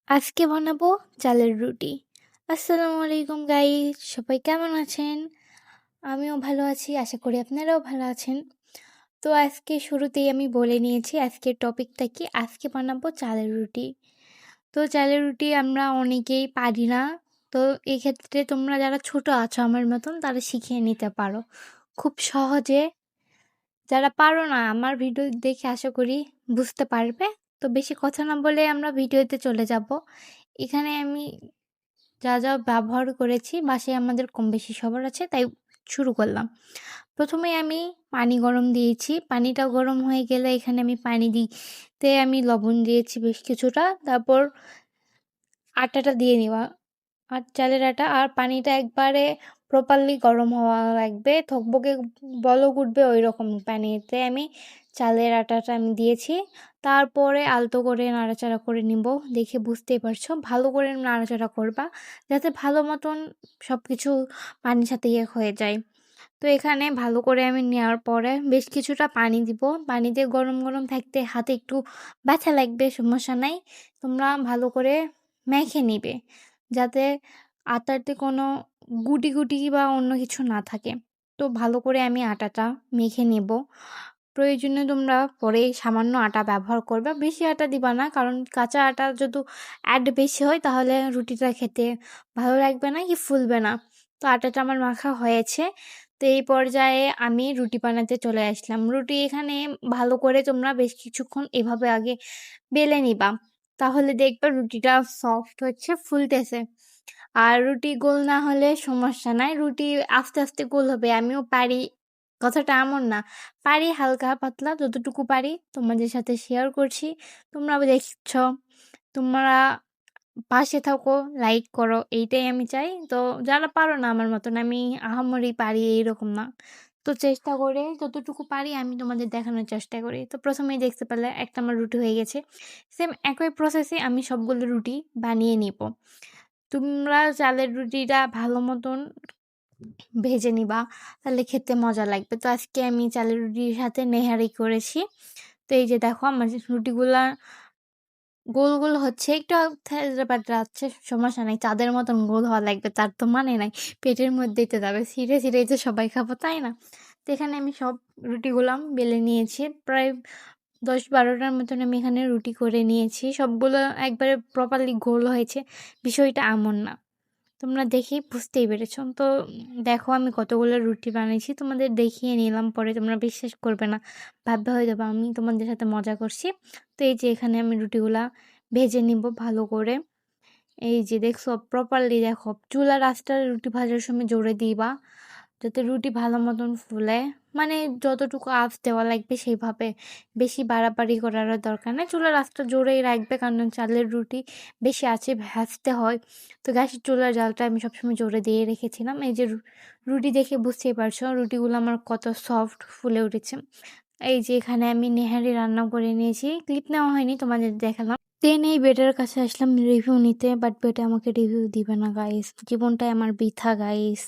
আজকে বানাবো চালের রুটি। আসসালামু আলাইকুম গাইস, সবাই কেমন আছেন? আমিও ভালো আছি, আশা করি আপনারাও ভালো আছেন। তো আজকে শুরুতেই আমি বলে নিয়েছি আজকের টপিকটা কি। আজকে বানাবো চালের রুটি। তো চালের রুটি আমরা অনেকেই পারি না। তো এক্ষেত্রে তোমরা যারা ছোট আছো আমার মতন তারা শিখিয়ে নিতে পারো খুব সহজে। যারা পারো না আমার ভিডিও দেখে আশা করি বুঝতে পারবে। তো বেশি কথা না বলে আমরা ভিডিওতে চলে যাব। এখানে আমি যা ব্যবহার করেছি বাসায় আমাদের কম বেশি সবার আছে, তাই শুরু করলাম। প্রথমে আমি পানি গরম দিয়েছি, পানিটা গরম হয়ে গেলে এখানে আমি পানি দিতে আমি লবণ দিয়েছি বেশ কিছুটা। তারপর আটাটা দিয়ে নেওয়া, আর চালের আটা আর পানিটা একবারে প্রপারলি গরম হওয়া লাগবে, থকবকে বলক উঠবে ওই রকম পানিতে আমি চালের আটাটা আমি দিয়েছি। তারপরে আলতো করে নাড়াচাড়া করে নিব। দেখে বুঝতেই পারছো, ভালো করে নাড়াচাড়া করবা যাতে ভালো মতন সব কিছু পানির সাথে ইয়ে হয়ে যায়। তো এখানে ভালো করে আমি নেওয়ার পরে বেশ কিছুটা পানি দিব। পানিতে গরম গরম থাকতে হাতে একটু ব্যথা লাগবে, সমস্যা নাই। তোমরা ভালো করে মেখে নিবে যাতে আটাতে কোনো গুটি গুটি বা অন্য কিছু না থাকে। তো ভালো করে আমি আটাটা মেখে নেব। প্রয়োজনে তোমরা পরে সামান্য আটা ব্যবহার করবে, বেশি আটা দিবা না, কারণ কাঁচা আটা যদি অ্যাড বেশি হয় তাহলে রুটিটা খেতে ভালো লাগবে না, কি ফুলবে না। তো আটাটা আমার মাখা হয়েছে। তো এই পর্যায়ে আমি রুটি বানাতে চলে আসলাম। রুটি এখানে ভালো করে তোমরা বেশ কিছুক্ষণ এভাবে আগে বেলে নিবা, তাহলে দেখবে রুটিটা সফট হচ্ছে, ফুলতেছে। আর রুটি গোল না হলে সমস্যা নাই, রুটি আস্তে আস্তে গোল হবে। আমিও পারি, কথাটা এমন না, পারি হালকা পাতলা যতটুকু পারি তোমাদের সাথে শেয়ার করছি। তোমরা দেখছ, তোমরা পাশে থাকো, লাইক করো, এইটাই আমি চাই। তো যারা পারো না আমার মতন, আমি আহামরি পারি এইরকম না, তো চেষ্টা করে যতটুকু পারি আমি তোমাদের দেখানোর চেষ্টা করি। তো প্রথমেই দেখতে পেলে একটা আমার রুটি হয়ে গেছে। সেম একই প্রসেসে আমি সবগুলো রুটি বানিয়ে নিব। তোমরা চালের রুটিটা ভালো মতন ভেজে নিবা, তাহলে খেতে মজা লাগবে। তো আজকে আমি চালের রুটির সাথে নেহারি করেছি। তো এই যে দেখো আমার রুটিগুলা গোল গোল হচ্ছে, একটু থেজড়ে পাতড়ে আছে, সমস্যা নাই। চাঁদের মতন গোল হওয়া লাগবে তার তো মানে নাই, পেটের মধ্যেই তো যাবে, ছিঁড়ে ছিঁড়েই তো সবাই খাবো, তাই না? তো এখানে আমি সব রুটিগুলো বেলে নিয়েছি, প্রায় 10-12টার মতন আমি এখানে রুটি করে নিয়েছি। সবগুলো একবারে প্রপারলি গোল হয়েছে, বিষয়টা এমন না। তোমরা দেখেই বুঝতেই পেরেছো। তো দেখো আমি কতগুলো রুটি বানিয়েছি, তোমাদের দেখিয়ে নিলাম, পরে তোমরা বিশ্বাস করবে না, ভাববে হয়তো বা আমি তোমাদের সাথে মজা করছি। তো এই যে এখানে আমি রুটিগুলা ভেজে নিব ভালো করে। এই যে দেখছো প্রপারলি, দেখো চুলার আঁচটা রুটি ভাজার সময় জোরে দিবা যাতে রুটি ভালো মতন ফুলে। মানে যতটুকু আঁচ দেওয়া লাগবে সেইভাবে, বেশি বাড়াবাড়ি করার দরকার নেই। চুলার আঁচটা জোরেই রাখবে, কারণ চালের রুটি বেশি আঁচে ভাজতে হয়। তো গ্যাসের চুলার জালটা আমি সবসময় জোরে দিয়ে রেখেছিলাম। এই যে রুটি দেখে বুঝতেই পারছো রুটিগুলো আমার কত সফট ফুলে উঠেছে। এই যে এখানে আমি নেহারি রান্না করে নিয়েছি, ক্লিপ নেওয়া হয়নি, তোমাদের দেখালাম। দেন এই বেটার কাছে আসলাম রিভিউ নিতে, বাট বেটা আমাকে রিভিউ দিবে না গাইস, জীবনটাই আমার বৃথা গাইস।